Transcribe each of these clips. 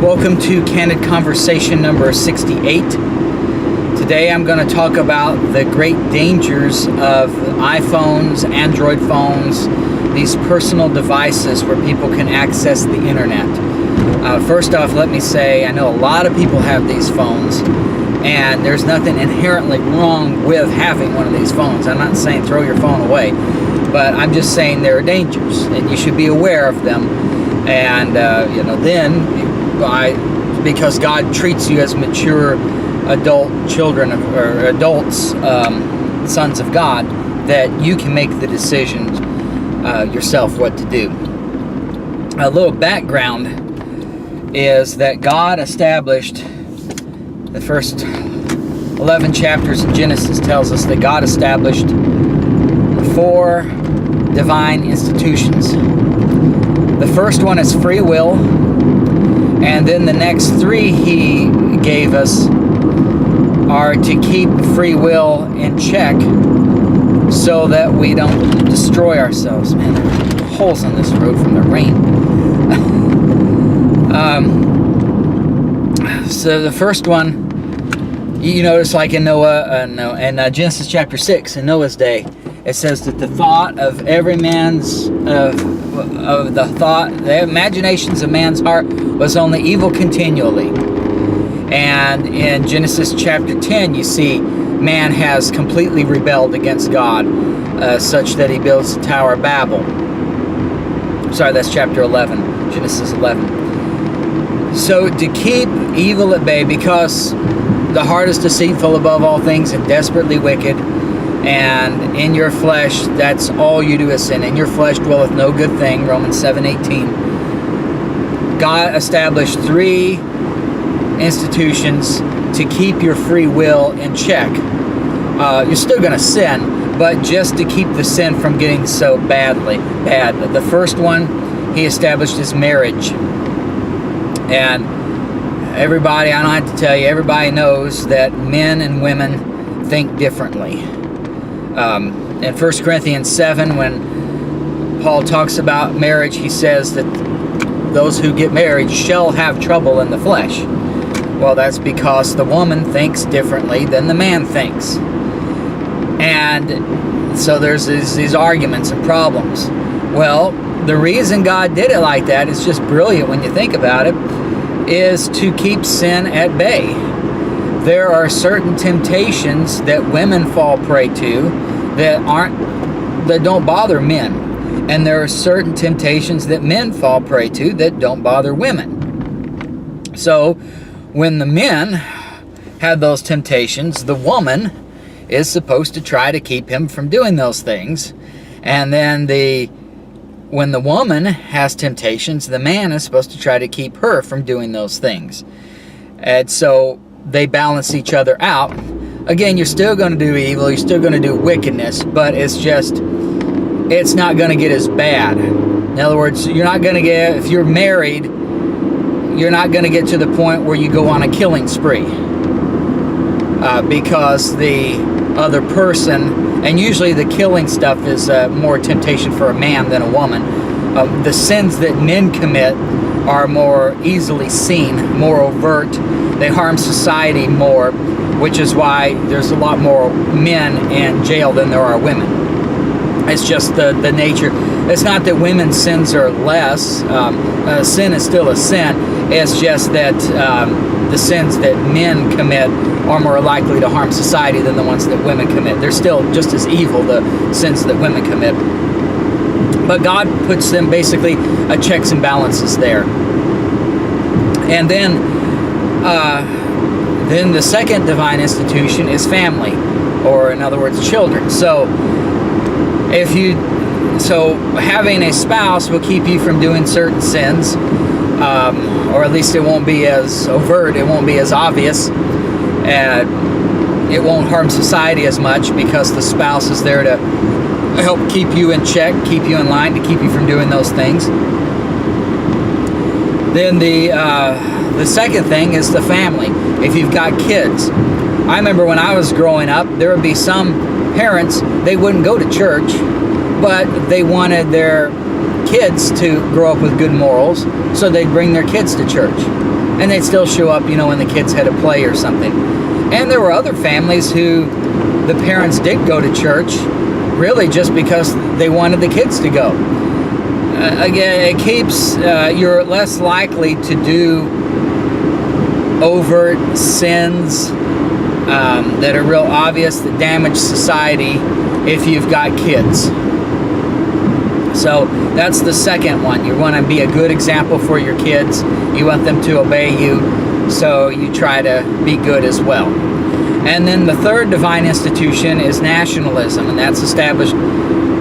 Welcome to Candid Conversation number 68. Today I'm going to talk about the great dangers of iPhones, Android phones, these personal devices where people can access the internet. First off, let me say I know a lot of people have these phones, and there's nothing inherently wrong with having one of these phones. I'm not saying throw your phone away, but I'm just saying there are dangers, and you should be aware of them. And because God treats you as mature adult children or adults, sons of God, that you can make the decisions yourself what to do. A little background is that God established the first 11 chapters of Genesis tells us that God established 4 divine institutions. The first one is free will, and then the next 3 he gave us are to keep free will in check so that we don't destroy ourselves. Man, there are holes in this road from the rain. So the first one, you notice like in Genesis chapter 6, in Noah's day, it says that the thought of every man's, the imaginations of man's heart was only evil continually. And in Genesis chapter 10, you see man has completely rebelled against God, such that he builds the Tower of Babel. Sorry, that's chapter 11, Genesis 11. So to keep evil at bay, because the heart is deceitful above all things and desperately wicked, and in your flesh, that's all you do is sin. In your flesh dwelleth no good thing, Romans 7:18. God established 3 institutions to keep your free will in check. You're still going to sin, but just to keep the sin from getting so bad. The first one he established is marriage. And everybody, I don't have to tell you, everybody knows that men and women think differently. In 1 Corinthians 7, when Paul talks about marriage, he says that those who get married shall have trouble in the flesh. Well, that's because the woman thinks differently than the man thinks. And so there's these arguments and problems. Well, the reason God did it like that is just brilliant when you think about it, is to keep sin at bay. There are certain temptations that women fall prey to that don't bother men. And there are certain temptations that men fall prey to that don't bother women. So when the men have those temptations, the woman is supposed to try to keep him from doing those things. And then when the woman has temptations, the man is supposed to try to keep her from doing those things. And so they balance each other out. Again, you're still going to do evil, you're still going to do wickedness, but it's not going to get as bad. In other words, you're not going to get, if you're married, you're not going to get to the point where you go on a killing spree. Because the other person, and usually the killing stuff is more temptation for a man than a woman. The sins that men commit are more easily seen, more overt. They harm society more, which is why there's a lot more men in jail than there are women. It's just the nature. It's not that women's sins are less. Sin is still a sin. It's just that the sins that men commit are more likely to harm society than the ones that women commit. They're still just as evil, the sins that women commit. But God puts them basically checks and balances there. And then the second divine institution is family, or in other words, children. So having a spouse will keep you from doing certain sins, or at least it won't be as overt, it won't be as obvious, and it won't harm society as much because the spouse is there to help keep you in check, keep you in line, to keep you from doing those things. Then the second thing is the family. If you've got kids, I remember when I was growing up, there would be some parents, they wouldn't go to church, but they wanted their kids to grow up with good morals, so they'd bring their kids to church. And they'd still show up, when the kids had a play or something. And there were other families who the parents did go to church, really just because they wanted the kids to go. Again, it keeps, you're less likely to do overt sins that are real obvious, that damage society, if you've got kids. So that's the second one. You want to be a good example for your kids. You want them to obey you, so you try to be good as well. And then the third divine institution is nationalism, and that's established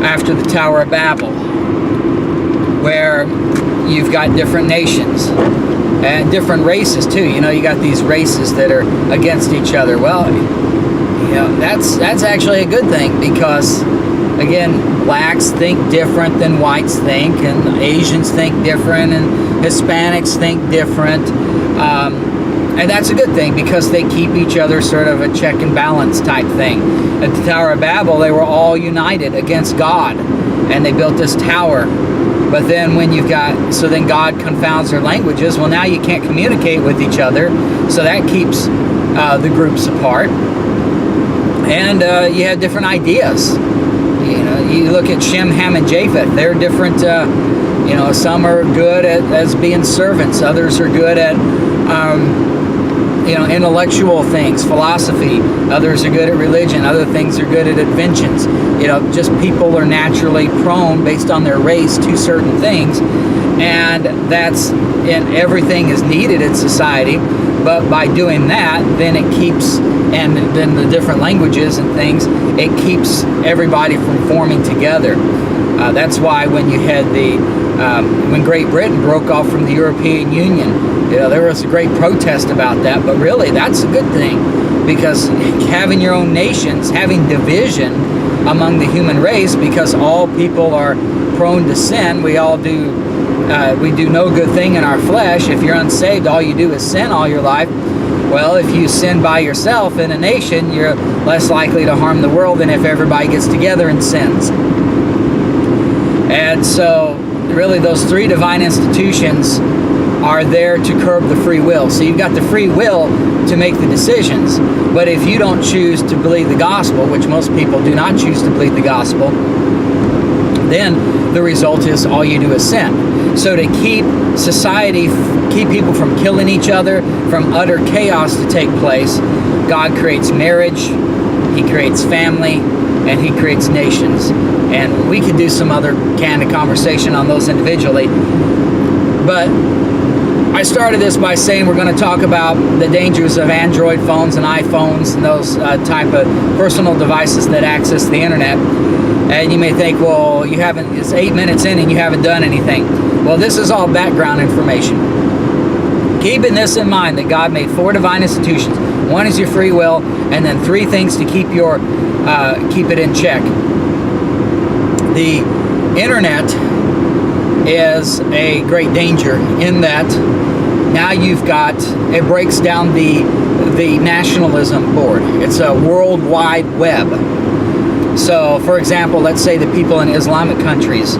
after the Tower of Babel, where you've got different nations and different races too. You got these races that are against each other. Well, that's actually a good thing, because again, blacks think different than whites think, and Asians think different, and Hispanics think different. And that's a good thing, because they keep each other sort of a check and balance type thing. At the Tower of Babel, they were all united against God, and they built this tower. But then then God confounds their languages. Well, now you can't communicate with each other, so that keeps the groups apart. And you have different ideas. You look at Shem, Ham, and Japheth. They're different. Some are good as being servants. Others are good at intellectual things, philosophy. Others are good at religion. Other things are good at inventions. Just people are naturally prone, based on their race, to certain things, and everything is needed in society. But by doing that, then it keeps, and then the different languages and things, it keeps everybody from forming together. That's why when you had when Great Britain broke off from the European Union, there was a great protest about that. But really, that's a good thing, because having your own nations, having division among the human race, because all people are prone to sin. We all do. We do no good thing in our flesh. If you're unsaved, all you do is sin all your life. Well, if you sin by yourself in a nation, you're less likely to harm the world than if everybody gets together and sins. And so, really, those three divine institutions are there to curb the free will. So you've got the free will to make the decisions. But if you don't choose to believe the gospel, which most people do not choose to believe the gospel, then the result is all you do is sin. So to keep society, keep people from killing each other, from utter chaos to take place, God creates marriage, He creates family, and He creates nations. And we could do some other kind of conversation on those individually. But I started this by saying we're going to talk about the dangers of Android phones and iPhones and those type of personal devices that access the internet. And you may think, well, it's 8 minutes in and you haven't done anything. Well, this is all background information. Keeping this in mind, that God made 4 divine institutions. One is your free will, and then 3 things to keep it in check. The internet is a great danger in that now it breaks down the nationalism board. It's a world wide web. So, for example, let's say the people in Islamic countries,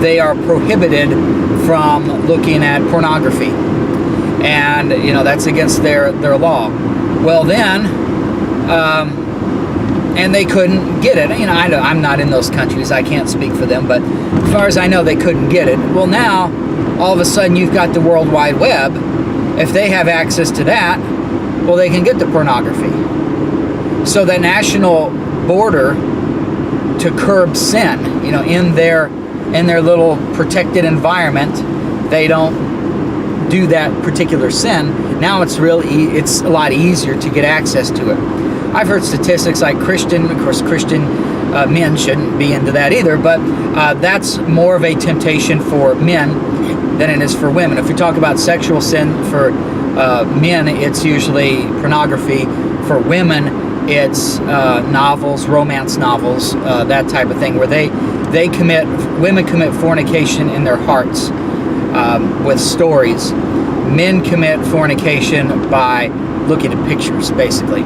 they are prohibited from looking at pornography. And, that's against their law. Well, then, and they couldn't get it. I'm not in those countries. I can't speak for them. But as far as I know, they couldn't get it. Well, now, all of a sudden, you've got the World Wide Web. If they have access to that, well, they can get the pornography. So the national border to curb sin, in their little protected environment, they don't do that particular sin. Now it's a lot easier to get access to it. I've heard statistics like Christian men shouldn't be into that either, but that's more of a temptation for men than it is for women. If we talk about sexual sin for men, it's usually pornography. For women, it's novels, romance novels, that type of thing, where women commit fornication in their hearts with stories. Men commit fornication by looking at pictures, basically,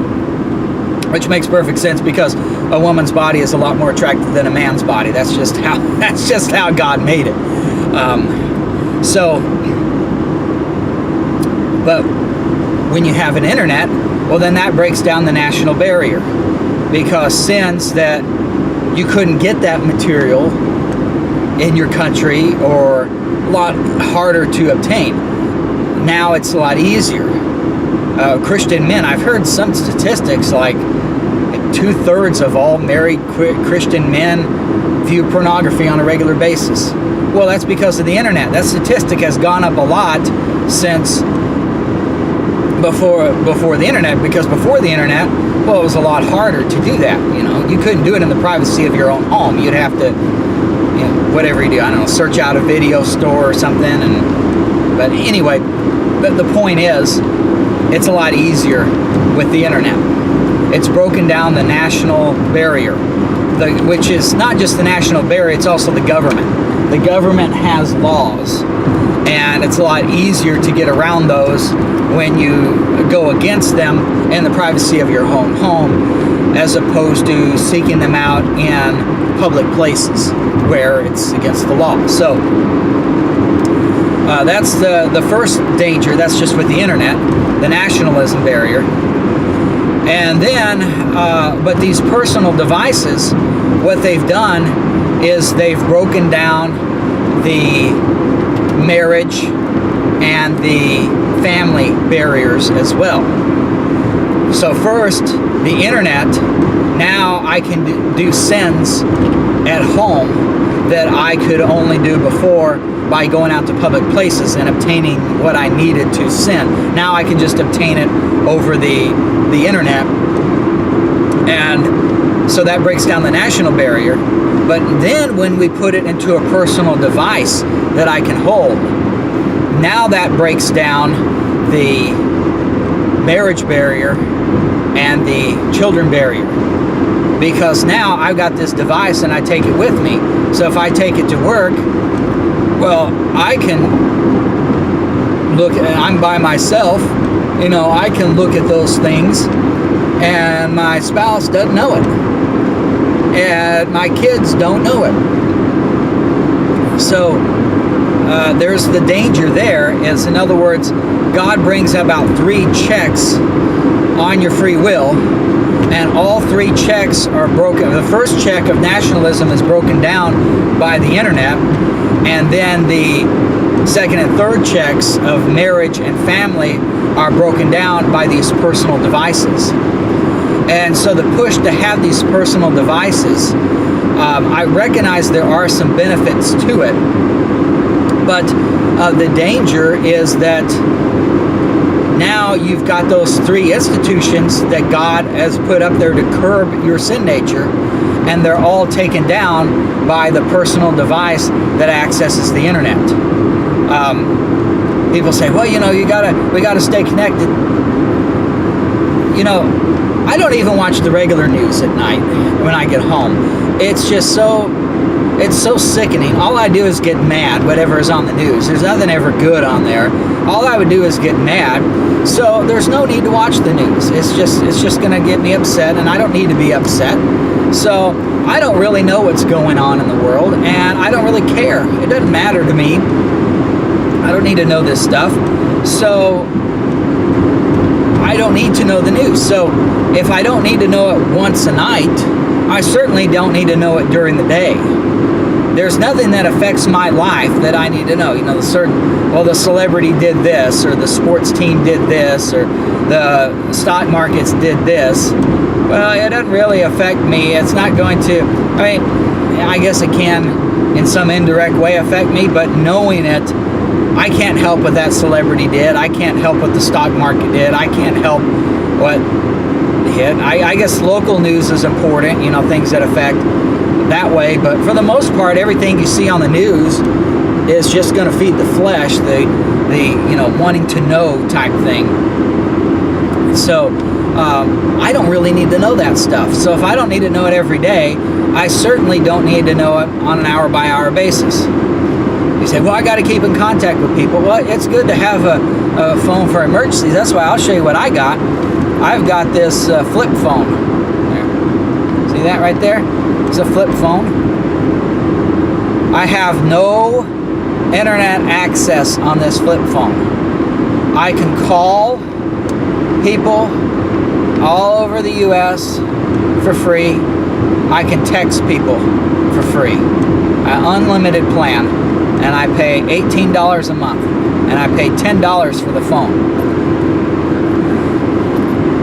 which makes perfect sense, because a woman's body is a lot more attractive than a man's body. That's just how God made it. But when you have an internet, well, then that breaks down the national barrier, because sins that you couldn't get that material in your country, or a lot harder to obtain, now it's a lot easier. Christian men, I've heard some statistics like 2/3 of all married Christian men view pornography on a regular basis. Well, that's because of the internet. That statistic has gone up a lot since before the internet, because before the internet, well, it was a lot harder to do that. You couldn't do it in the privacy of your own home. You'd have to, whatever you do, I don't know, search out a video store or something. But anyway, the point is, it's a lot easier with the internet. It's broken down the national barrier, which is not just the national barrier, it's also the government. The government has laws, and it's a lot easier to get around those when you go against them in the privacy of your own home, as opposed to seeking them out in public places where it's against the law. So that's the first danger. That's just with the internet, the nationalism barrier. And then, but these personal devices, what they've done is they've broken down the marriage and the family barriers as well. So first, the internet, now I can do sins at home that I could only do before by going out to public places and obtaining what I needed to sin. Now I can just obtain it over the internet, and so that breaks down the national barrier. But then when we put it into a personal device that I can hold, now that breaks down the marriage barrier and the children barrier, because now I've got this device and I take it with me. So if I take it to work, well, I can look, I'm by myself, I can look at those things, and my spouse doesn't know it, and my kids don't know it. So there's the danger there. Is, in other words, God brings about 3 checks on your free will, and all 3 checks are broken. The first check of nationalism is broken down by the internet, and then the second and third checks of marriage and family are broken down by these personal devices. And so the push to have these personal devices, I recognize there are some benefits to it, but the danger is that now you've got those 3 institutions that God has put up there to curb your sin nature, and they're all taken down by the personal device that accesses the internet. People say, well, we gotta stay connected. I don't even watch the regular news at night when I get home. It's just it's so sickening. All I do is get mad, whatever is on the news. There's nothing ever good on there. All I would do is get mad. So there's no need to watch the news. It's just going to get me upset, and I don't need to be upset. So I don't really know what's going on in the world, and I don't really care. It doesn't matter to me. I don't need to know this stuff. So I don't need to know the news. So if I don't need to know it once a night, I certainly don't need to know it during the day. There's nothing that affects my life that I need to know. The celebrity did this, or the sports team did this, or the stock markets did this. Well, it doesn't really affect me. It's not going to, I guess it can in some indirect way affect me, but knowing it, I can't help what that celebrity did. I can't help what the stock market did. I can't help what hit. I guess local news is important, things that affect that way, but for the most part, everything you see on the news is just going to feed the flesh, the wanting to know type thing. So I don't really need to know that stuff. So if I don't need to know it every day, I certainly don't need to know it on an hour-by-hour basis. You say, well, I got to keep in contact with people. Well, it's good to have a phone for emergencies. That's why I'll show you what I got. I've got this flip phone. There. See that right there? It's a flip phone. I have no internet access on this flip phone. I can call people all over the US for free. I can text people for free. An unlimited plan, and I pay $18 a month, and I pay $10 for the phone.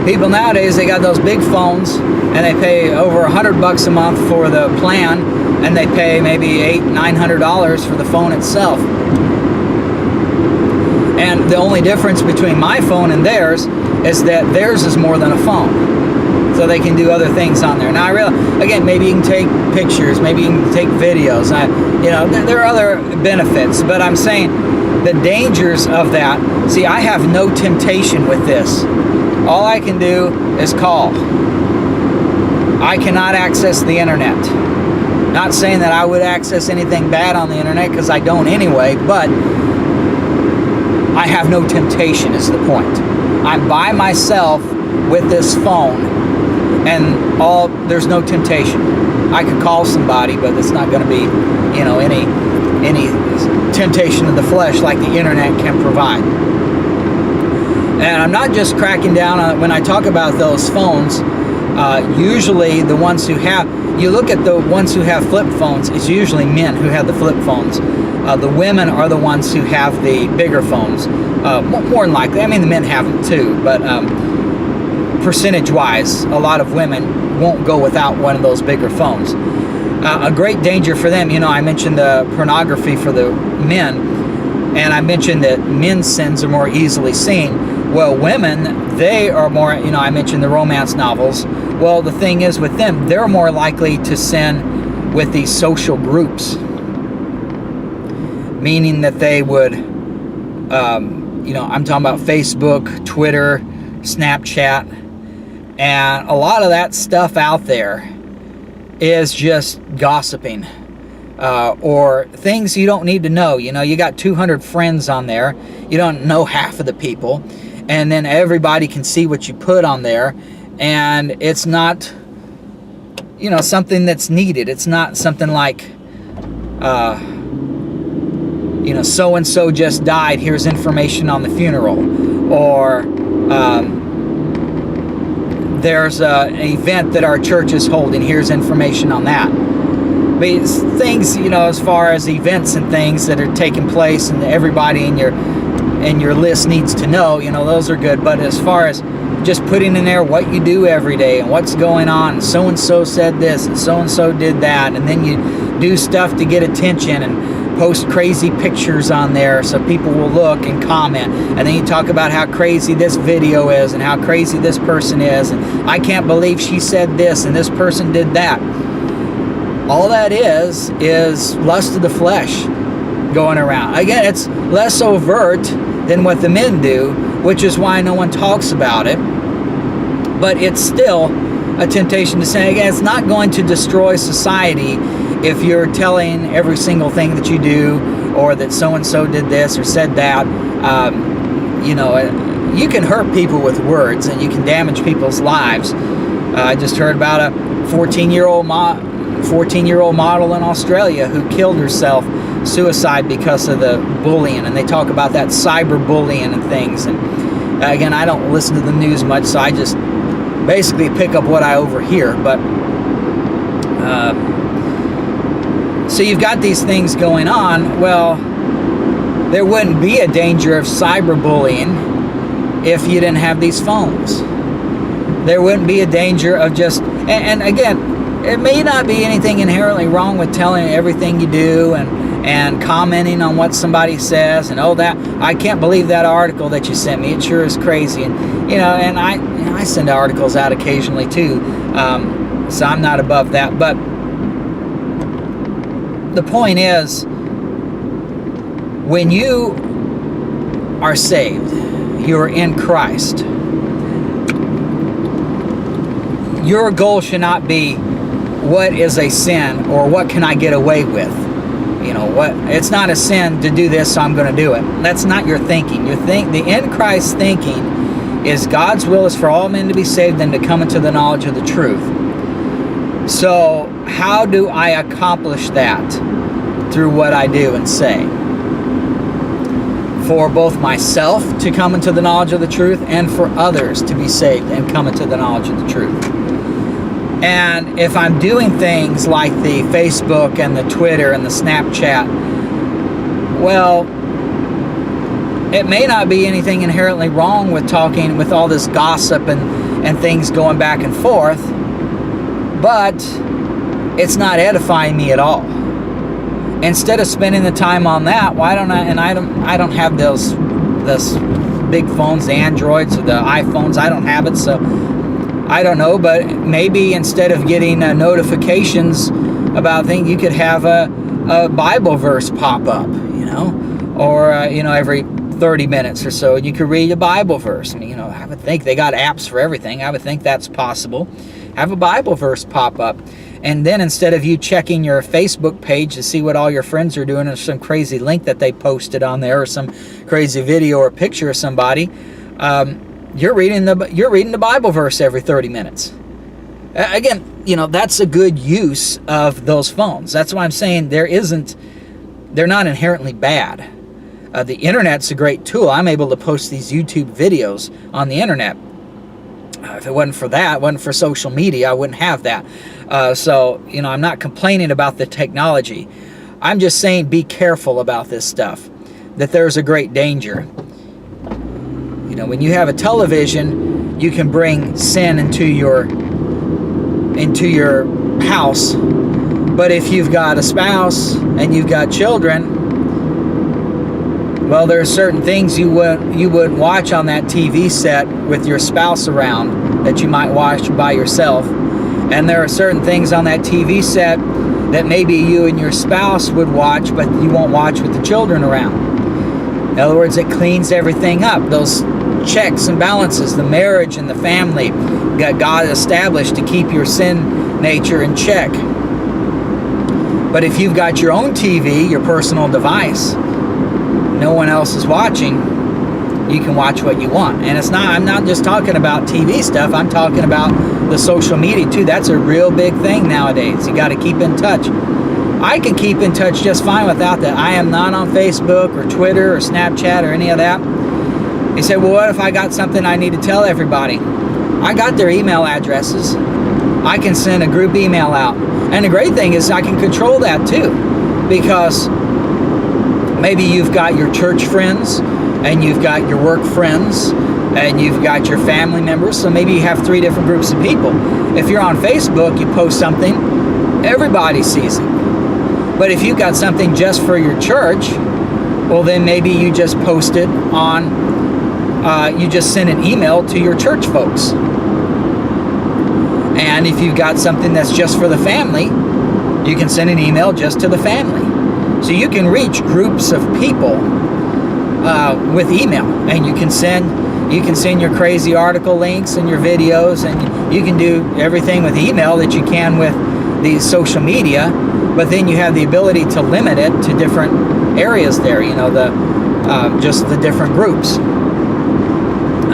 People nowadays, they got those big phones, and they pay over $100 a month for the plan, and they pay maybe $900 for the phone itself. And the only difference between my phone and theirs is that theirs is more than a phone, so they can do other things on there. Now I realize, again, maybe you can take pictures, maybe you can take videos. There are other benefits, but I'm saying the dangers of that. See, I have no temptation with this. All I can do is call. I cannot access the internet. Not saying that I would access anything bad on the internet, because I don't anyway, but I have no temptation is the point. I'm by myself with this phone, and there's no temptation. I could call somebody, but it's not going to be, any temptation of the flesh like the internet can provide. And I'm not just cracking down on it when I talk about those phones. Usually the ones who have, you look at the ones who have flip phones, it's usually men who have the flip phones. The women are the ones who have the bigger phones. More than likely, I mean the men have them too, but percentage-wise, a lot of women won't go without one of those bigger phones. A great danger for them, I mentioned the pornography for the men, and I mentioned that men's sins are more easily seen. Well, women, they are more, I mentioned the romance novels. Well, the thing is with them, they're more likely to sin with these social groups. Meaning that they would, I'm talking about Facebook, Twitter, Snapchat, and a lot of that stuff out there is just gossiping. Or things you don't need to know. You got 200 friends on there. You don't know half of the people. And then everybody can see what you put on there. And it's not, something that's needed. It's not something like, so-and-so just died. Here's information on the funeral. Or there's an event that our church is holding. Here's information on that. But it's things, as far as events and things that are taking place and everybody in your list needs to know, those are good. But as far as just putting in there what you do every day and what's going on, and so-and-so said this and so-and-so did that, and then you do stuff to get attention and post crazy pictures on there so people will look and comment, and then you talk about how crazy this video is and how crazy this person is, and I can't believe she said this and this person did that. All that is lust of the flesh going around. Again, it's less overt than what the men do, which is why no one talks about it. But it's still a temptation to say, again, it's not going to destroy society if you're telling every single thing that you do, or that so-and-so did this or said that. You can hurt people with words, and you can damage people's lives. I just heard about a 14-year-old model in Australia who killed herself, suicide, because of the bullying, and they talk about that cyberbullying and things. And again, I don't listen to the news much, so I just basically pick up what I overhear. But so you've got these things going on. Well, there wouldn't be a danger of cyberbullying if you didn't have these phones. There wouldn't be a danger of just, and again, it may not be anything inherently wrong with telling everything you do and commenting on what somebody says, and that I can't believe that article that you sent me. It sure is crazy. And and I send articles out occasionally too, so I'm not above that. But the point is, when you are saved, you are in Christ. Your goal should not be what is a sin or what can I get away with. It's not a sin to do this, so I'm going to do it. That's not your thinking. The in Christ thinking is God's will is for all men to be saved and to come into the knowledge of the truth. So how do I accomplish that? Through what I do and say. for both myself to come into the knowledge of the truth and for others to be saved and come into the knowledge of the truth. And if I'm doing things like the Facebook and the Twitter and the Snapchat, well, it may not be anything inherently wrong with talking, with all this gossip and things going back and forth, but it's not edifying me at all. Instead of spending the time on that, why don't I? And I don't have those big phones, the Androids or the iPhones. I don't have it, so I don't know. But maybe instead of getting notifications about things, you could have a Bible verse pop up, or every 30 minutes or so, and you could read a Bible verse. I would think they got apps for everything. I would think that's possible. Have a Bible verse pop up. And then instead of you checking your Facebook page to see what all your friends are doing, or some crazy link that they posted on there, or some crazy video or picture of somebody, you're reading the Bible verse every 30 minutes. Again, that's a good use of those phones. That's why I'm saying they're not inherently bad. The internet's a great tool. I'm able to post these YouTube videos on the internet. If it wasn't for that, wasn't for social media, I wouldn't have that. So, I'm not complaining about the technology. I'm just saying be careful about this stuff, that there's a great danger. When you have a television, you can bring sin into your house. But if you've got a spouse and you've got children, well, there are certain things you wouldn't watch on that TV set with your spouse around that you might watch by yourself. And there are certain things on that TV set that maybe you and your spouse would watch, but you won't watch with the children around. In other words, it cleans everything up. Those checks and balances, the marriage and the family, God established to keep your sin nature in check. But if you've got your own TV, your personal device, no one else is watching, you can watch what you want. And I'm not just talking about TV stuff, I'm talking about the social media too. That's a real big thing nowadays. You got to keep in touch. I can keep in touch just fine without that. I am not on Facebook or Twitter or Snapchat or any of that. You say, well, what if I got something I need to tell everybody? I got their email addresses. I can send a group email out. And the great thing is I can control that too, because maybe you've got your church friends, and you've got your work friends, and you've got your family members. So maybe you have 3 different groups of people. If you're on Facebook, you post something, everybody sees it. But if you've got something just for your church, well, then maybe you just post it on, you just send an email to your church folks. And if you've got something that's just for the family, you can send an email just to the family. So you can reach groups of people with email, and you can send your crazy article links and your videos, and you can do everything with email that you can with the social media. But then you have the ability to limit it to different areas there. Just the different groups.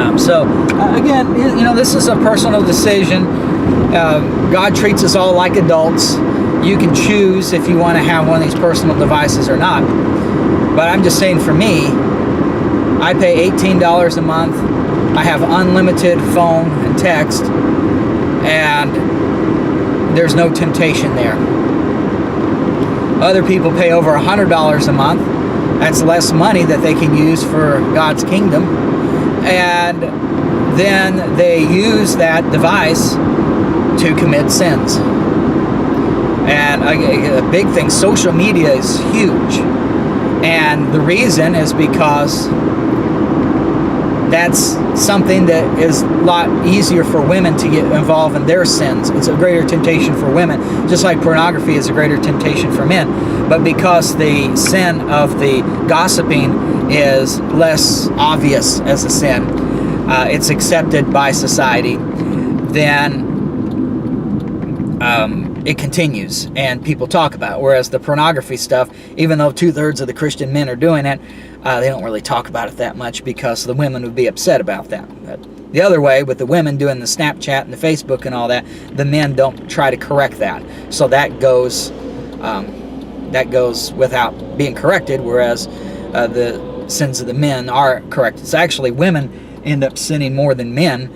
Again, this is a personal decision. God treats us all like adults. You can choose if you want to have one of these personal devices or not. But I'm just saying, for me, I pay $18 a month. I have unlimited phone and text, and there's no temptation there. Other people pay over $100 a month. That's less money that they can use for God's kingdom. And then they use that device to commit sins. And a big thing, social media is huge. And the reason is because that's something that is a lot easier for women to get involved in their sins. It's a greater temptation for women, just like pornography is a greater temptation for men. But because the sin of the gossiping is less obvious as a sin, it's accepted by society, then it continues and people talk about it. Whereas the pornography stuff, even though 2/3 of the Christian men are doing it, they don't really talk about it that much because the women would be upset about that. But the other way, with the women doing the Snapchat and the Facebook and all that, the men don't try to correct that. So that goes without being corrected, whereas sins of the men are correct. It's actually women end up sinning more than men,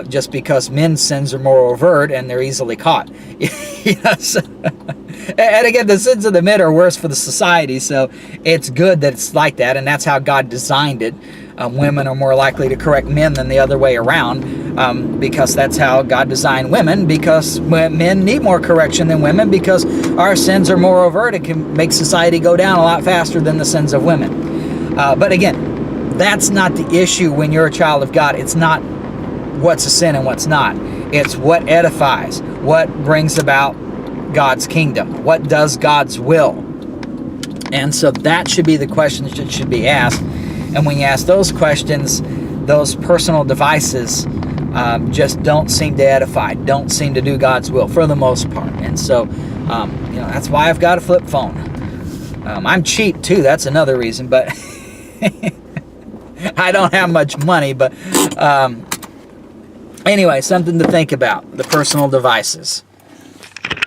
just because men's sins are more overt and they're easily caught. Yes. And again, the sins of the men are worse for the society, so it's good that it's like that, and that's how God designed it. Women are more likely to correct men than the other way around, because that's how God designed women, because men need more correction than women, because our sins are more overt. It can make society go down a lot faster than the sins of women. But again, that's not the issue when you're a child of God. It's not what's a sin and what's not. It's what edifies, what brings about God's kingdom, what does God's will. And so that should be the questions that should be asked. And when you ask those questions, those personal devices just don't seem to edify, don't seem to do God's will for the most part. And so, that's why I've got a flip phone. I'm cheap too, that's another reason, but I don't have much money. But anyway, something to think about, the personal devices.